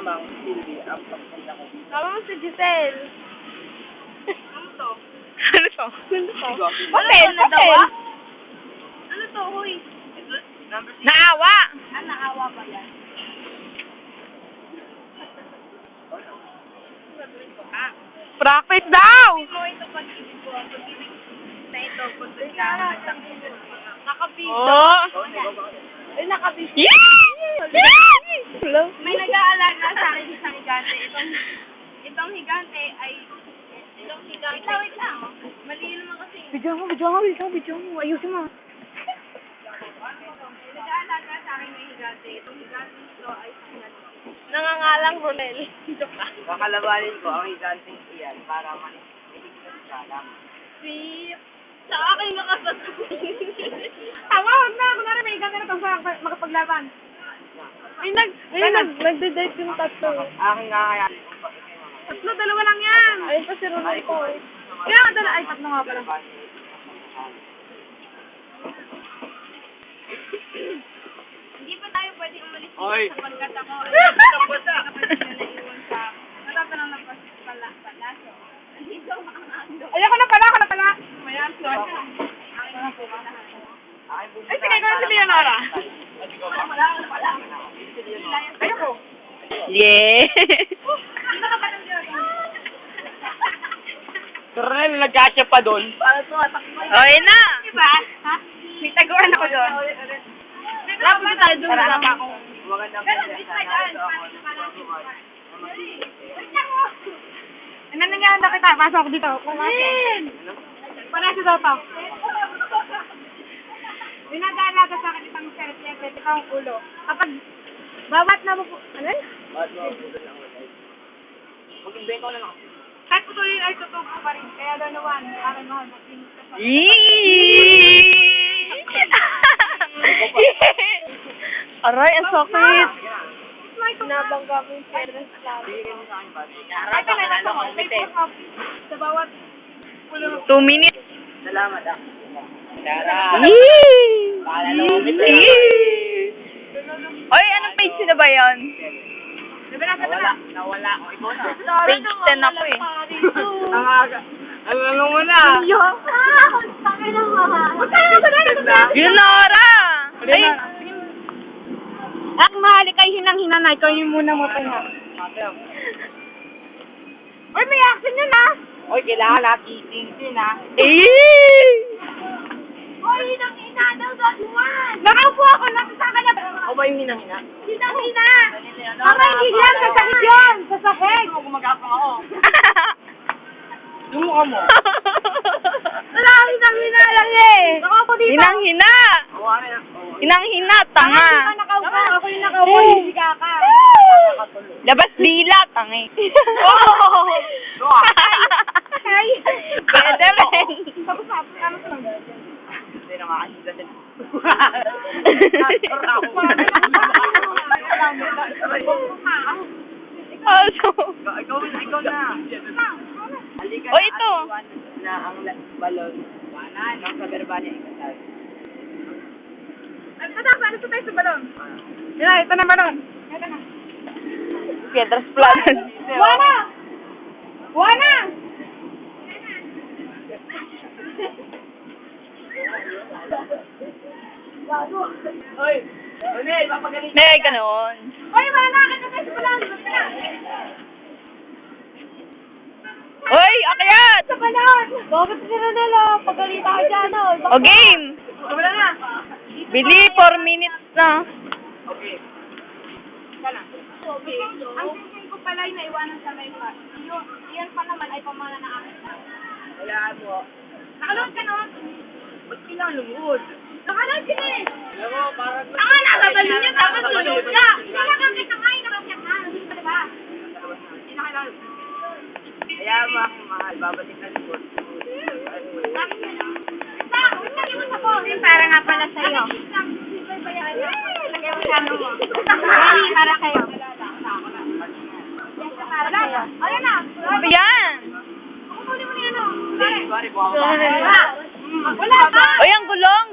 lamang silbi ang pagpunta ko. Tama mo si Giselle. Ano to? Ano to? Ano to? Papel, Papel. Ano to, huy? Number 6. Naawa! Ah, naawa ba yan? Practice daw! Mo ito pag-ibig ko. Ang pag-ibig na ito, kung doon ka nagtangin. Nakabito. Oh! Ay, nakabito. Hello? May nag-aalaga sa akin isang higante. Itong higante ay... Itong higante... Wait lang. Mali naman kasi. Bidyo mo. Ayusin mo. May nag-aalaga sa akin ng higante. Itong higante ito ay higante. Nangangalang Ronel. Joke lang. Kakalabanin ko ang higanting iyan para maligtas siya lang. Si... Sa akin nakasasabi. Tama, huwag na. Kunwari may higante na itong makapaglaban. Nagde-date yung tatlo. Aking kakayanin kung bakit kayo mga Tatlo, dalawa lang yan. Ayun pa si Ronel ko. Kaya nga dalawa. Ay, tatlo nga pala. Hindi pa tayo pwedeng umalis dito Oy. sapagkat ako ay kapatid na naiwan sa natatanong ng palaso. Andito ang ando. Ay, ako na pala. Mayan, so, aking napupuntahan. Ay, sige, ikaw na si Leonora. Wala. Ayoko. Yeah. Sino ka ba ng Ronel, nag-catch pa doon. Para tumatakbo. Okay na. Diba? Ha? May taguan ako doon. Lapos na tayo doon. Para ako. Magandang Pero, pwede. bisa dyan. Ano nangyari na kita? Pasok ako dito. Pumasok. Panasyo daw to. May nag-aalaga sa akin itang serpiente, ikaw ang ulo. Kapag bawat na ano? Ba't mo ang puto ng wala? Mag-invento na lang. Kahit putulin ay tutubo pa rin. Kaya daw naman, aking mahal, mag-inis ka sa... Aray, ang sakit. Nabangga mo yung parents lang. Bigyan mo sa akin ba? Ay, talaga ako. May copy sa bawat ulo. 2 minutes. Salamat ah. Tara. Paalala mo kita. Oy, anong page na ba yan? Diba nasa Nawala. O, ikaw na. Page 10 ako eh. Ang aga. Ano mo na? Leonora! Ay, ak mahali kay hinang-hina na. Ikaw yung muna mo tayo. Uy, may action yun ah! Oy, kailangan na kissing din ah. Hoy, hinang-hina daw doon. Nakaupo ako, nasa sa kanya. Ako ba yung hinang-hina? Hinang-hina. Tama, hindi yan. Sa sakit yun. Sa sakit. Ano gumagapang ako? Yung mukha mo. Wala, hinang-hina lang eh. Nakaupo dito. Hinang-hina! Awa na. Hinang-hina, tanga. Tama, nakaupo. Ako yung nakaupo, hindi kaka. Labas dila, tangi. Ay. Pwede rin. Tapos na, ano sa nang Hindi na makakita din. Also. Ikaw na. Halika O, ito. Na ang balon. Wala, no? Sa verbanya ikasal. Ano tayo sa balon? Yan, ito na balon. Ito na. Piedras Planas. Buwana! Buwana! Hoy! Ronel, papagaling May ganon. Oy, wala na! Ito tayo sa balon! Ito na! Oy, akyat! Sa balon! Bakit si Ronelo? Pagalita ka dyan, oh. O, game! Wala na! Bili, 4 minutes na. Okay. Ang sising ko pala ay naiwanan sa may pa. Iyan pa naman ay pamana na akin. Hayaan mo. Nakalood ka nun? Ba't kailangan lumuhod? Nakalood ka eh! Alam mo, parang... Tanga na, babalik niya, tapos lulog ka! Hindi na kami kakain, nakakyak ka. Hindi pa diba? Hindi na kailangan. Hayaan mo akong mahal. Babalik na lumuhod. Para nga pala sa'yo. Lagyan mo sa ano mo. Hey, para kayo. Para kayo. Ayan na. Ano ba yan? Kukunin mo na yan o. Sorry po. Wala ka. Oy, ang gulong,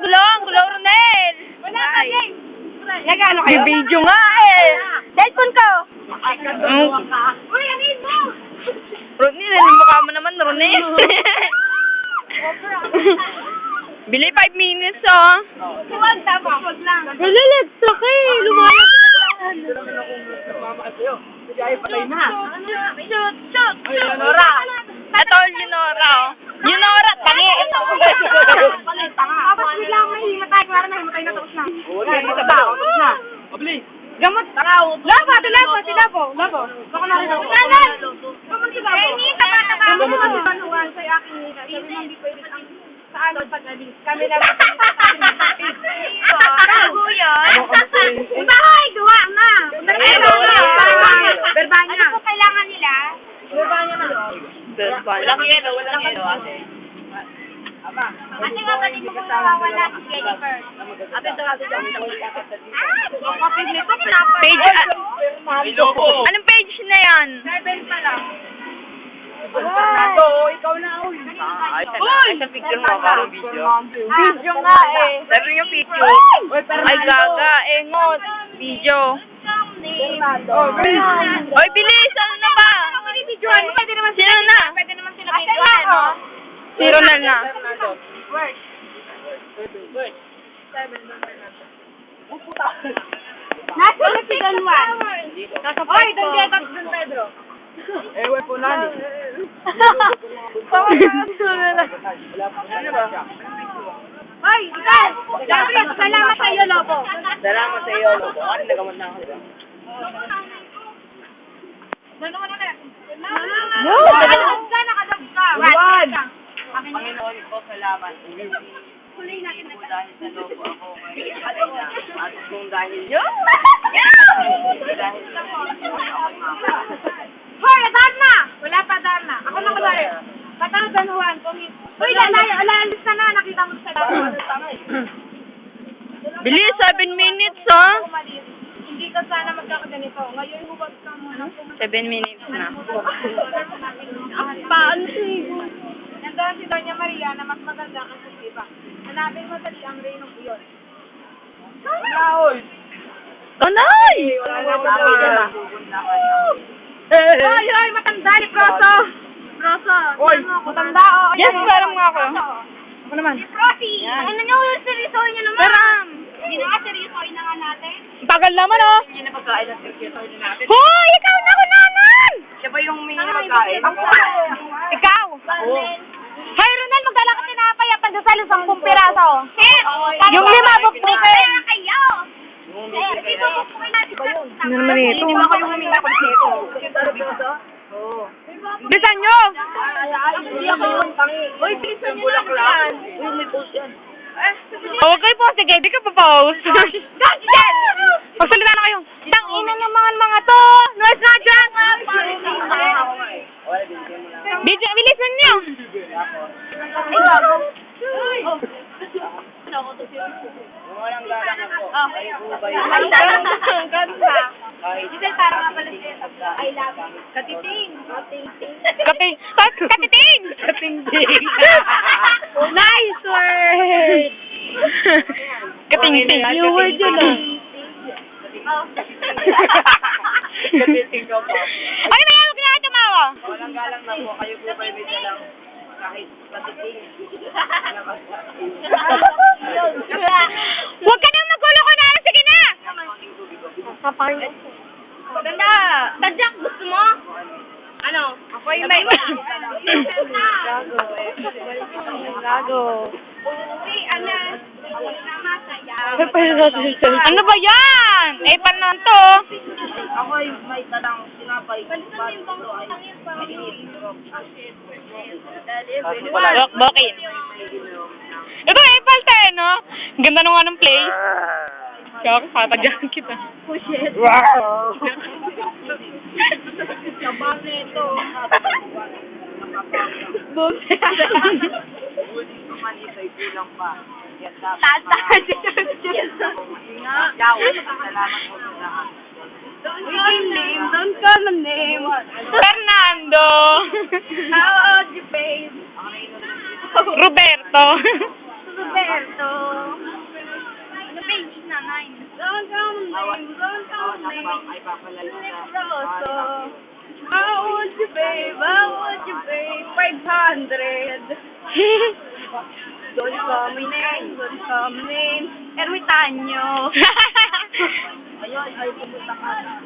Ronel! Wala ka, James. Nagano May video nga eh. Cellphone ko! Uy, anin mo! Ronnie, mukha mo naman, Ronnie. Bili 5 minutes, oh. Huwag, tapos huwag lang. Nalilig, laki! Lumayas na yan! Shoot! Leonora. Ito, Leonora, oh. Leonora, tangi. Tapos bigla may himatay. Klara na, himatay na tapos na. Gamot, takaw. Labo. Baka na rin ako. Tanan! Gamot si Labo. Ay, tama. Gamot mo kasi panuwan sa aking nila. Sabi mo, hindi pwede ang sa ano pag-alis. Kami lang. Bago yun. Bahay, gawa na. Berbanya. Ano po kailangan nila? Berbanya na loob. Walang yelo, ate. Kasi nga kanina mo nawawala si Jennifer. Ate, Kapit nito, pinapa. Page, May logo. anong page na yan? 7 pa lang. Fernando, ikaw na, uy. Ay, sa picture mo, parang video. Video nga eh. Sabi yung picture. Ay, gaga. Engot. Video. Oy, bilis. Ano na ba? Pwede naman Sino na? Pwede naman sila videoan, no? Si Ronald na. Nasa na si Don Juan. Oy, Don Diego, Don Pedro. Ewan po nani. Oy, ikaw! Gabriel, salamat sa iyo, Lobo. Salamat sa iyo, Lobo. Ano nagamot na ako, di ba? Nakadab ka. Juan! Akin na. Panginoon ko, salamat. Kulay natin Hindi po dahil sa Lobo ako ngayon patay na. At kung dahil dahil sa ako'y mama. Hoy, Darna! Wala pa, Darna. Ako na wala eh. Patang Don Juan. Hoy, alis na na. Nakita mo sa Don Juan. Bilis, 7 minutes, oh. Hindi ka sana magkakaganito. Ngayon, hubad ka muna. 7 minutes na. Paano siya? Nandoon si Doña Maria na mas maganda kasi si iba. Hanapin mo dali ang reino ko yun. Tanay! Wala na ako na. Ay, ay, matanda ni Proso! Proso! Oy, matanda o. Yes, parang nga ako. Ako naman. Si Profi! Ano nyo, seryosohin nyo naman. Param! Hindi na nga, seryosohin na nga natin. Tagal naman, oh. Hindi na pagkain ng sirkito natin. Hoy, ikaw na kunanan! Siya ba yung may nagkain? Ikaw! Oo. Hay, Ronald, magdala ka tinapay at pagdasal 10 piraso. Sir! Yung 5 bukbukin. Kaya kayo! Yung Sir, dito bukbukin natin. Ano naman ito? Hindi ba ako yung huminga ko dito? Oo. Bisan nyo! Hindi ako yung tangi. Uy, bilisan nyo lang. Uy, may post yan. Okay po, sige, di ka pa-pause. Magsalita na kayo. Tangina naman mga to. Noise na dyan. Wala, binigyan mo lang. Video, bilisan nyo! Walang galang ako. Ay, ubay. Ang ganda. Kahit Giselle, para nga pala siya. I love you. Katiting. Katiting! Katingting! Nice word. Katingting. New word yun ah. Katiting ka po. Ano na yan? Huwag na kayo tumawa. Walang galang na po. Kayo po ba'y may dalang kahit katiting. Huwag ka nang magulo ko na. Sige na! Ganda. Tadyak, gusto mo? Ano? Ako yung may Gago. Uy, ano? Masaya. Ano ba yan? Eh, paano to? Ako ay may dalang sinapay. Bakit? Ito, April 10, no? Ganda nung anong place. Kaya ako, patadyakan kita. Sabang nito. Ulit ko man ito'y kulang pa. Yan dapat. Tatay. Yaw, salamat po sa lahat. Don't call my name. Fernando. How old you, babe? Roberto. Roberto. Ano page na? 9. Don't call my name. Don't call my name. ay papalayo sa Rosso. How would you pay? How would you pay? 500. Don't call me name, don't call me name. Ermitanyo. Ayun, ay pumunta ka.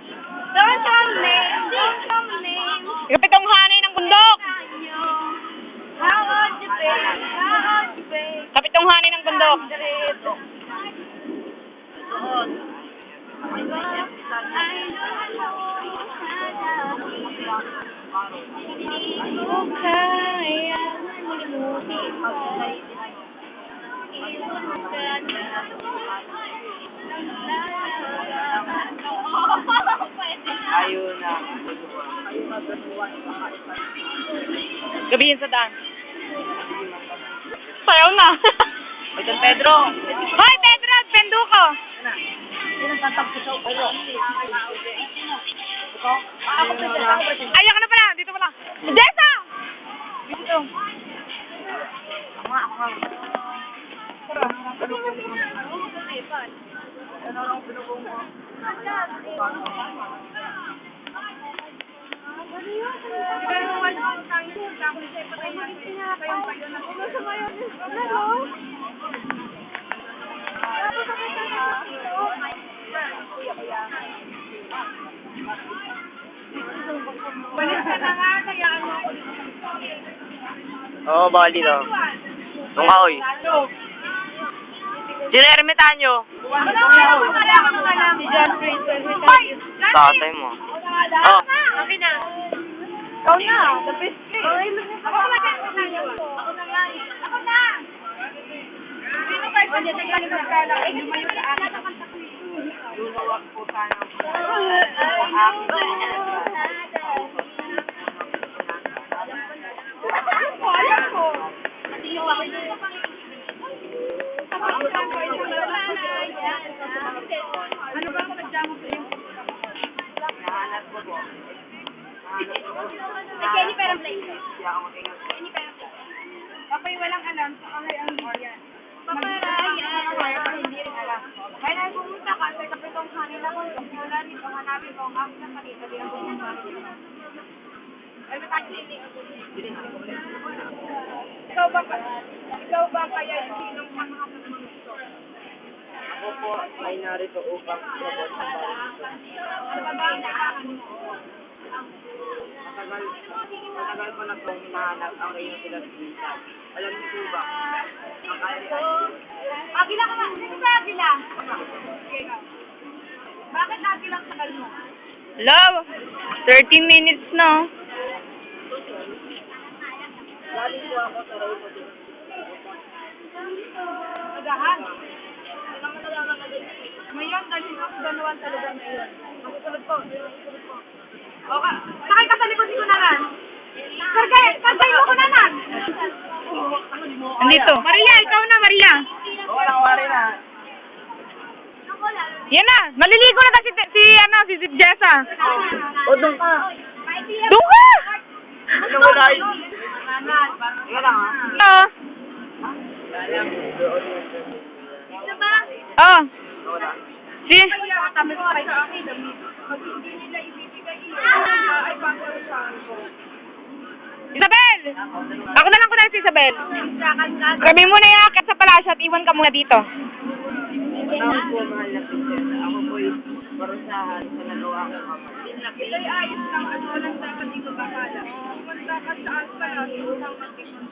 Don't call me name, don't call me name. Kapitong hanay ng bundok. Ermitanyo. How would you pay? How would you pay? Kapitong hanay ng bundok. 100. Doon. I don't know. Hindi ko kaya malimutin ka. Iwan ka na. Ayun na. Gabihin sa daan. Sayaw na. Ay, Don Pedro. Hoy, Pedro! Penduko! Ayaw ka na pala. Dito pala. Jessa! Dito. Pero wala akong tayo. Tapos ay patay na. Kayong kayo na. Balik ka na nga. Kaya ano ako dito. Oo, baka dito. Nung kaoy. Sino Ermitanyo? Wala ka mga alam. Si John Prince. Tatay mo. Oh. Okay na. Ikaw na. The best place. Ako na kaya Ako na nga. Ako na. Sino kayo pa dyan ang nagkala? Ay, lumayo sa akin. Lulawag po sana. Alam ko. Ano ba ang sadya mo sa iyong Nahanap ko po. Kenny Perang Place. Hindi ako mag-ingat. Kenny Perang Place. Kapay walang alam, sa kamay ang Orian. Paparayan. Hindi rin alam. Kaya na pumunta ka, sa kapitong kanila ko, wala nito, hanapin ko ang ako na kanina, di ako pumunta. Ay, matay Ikaw ba kaya yung sinong panghahanap mo gusto? Ako po ay narito upang sabot sa bawat. Ano ba ang nakakan mo? Matagal ko na pong hinahanap ang iyong pinag-iisip. Alam niyo po ba? Ang kaya Agila ka ba? Sino ba Agila? Bakit Agila ang tagal mo? Love, 13 minutes na. galing po ako sa road mo. Agahan. Ngayon, dahil ako dalawang talagang na iyon. Masusunod po. Okay. Sakay ka sa likod ni Kunanan. Kargay mo Kunanan. Andito. Maria, ikaw na, Maria. Walang wari na. Yan na. Maliligo na kasi si Jessa. O, doon ka. Doon ka! Ano mo na yun? Nga lang ha. Oo. Oh. Si? Tamis pa sa akin. Pag hindi nila ibibigay ay paparusahan ko. Isabel! Ako na lang si Isabel. Sabi mo na yung akit sa palasyo at iwan ka muna dito. Tawag po mahal na prinsesa. Ako po'y parusahan sa nagawa ko kamay. Ika'y ayos lang at walang dapat di ko bakala. Pumunta ka saan kaya iunang mag-isip.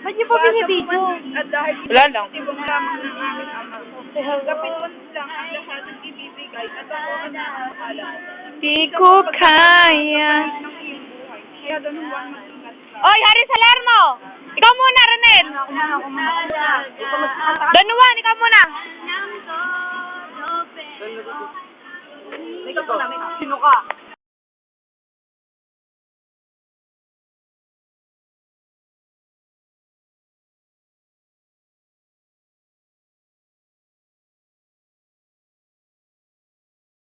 Ba't niyo po binibidyo? At dahil Wala lang. tibong lamang ng aking ama. Tanggapin mo lang ang lahat ng ibibigay at ako ang nakakala. Di ko kaya. Ng iyong buhay. Kaya doon huwag mag-ingat ka. Oy, Harry Salerno! Ikaw muna, Renel! Don Juan, ikaw muna! Sino ka?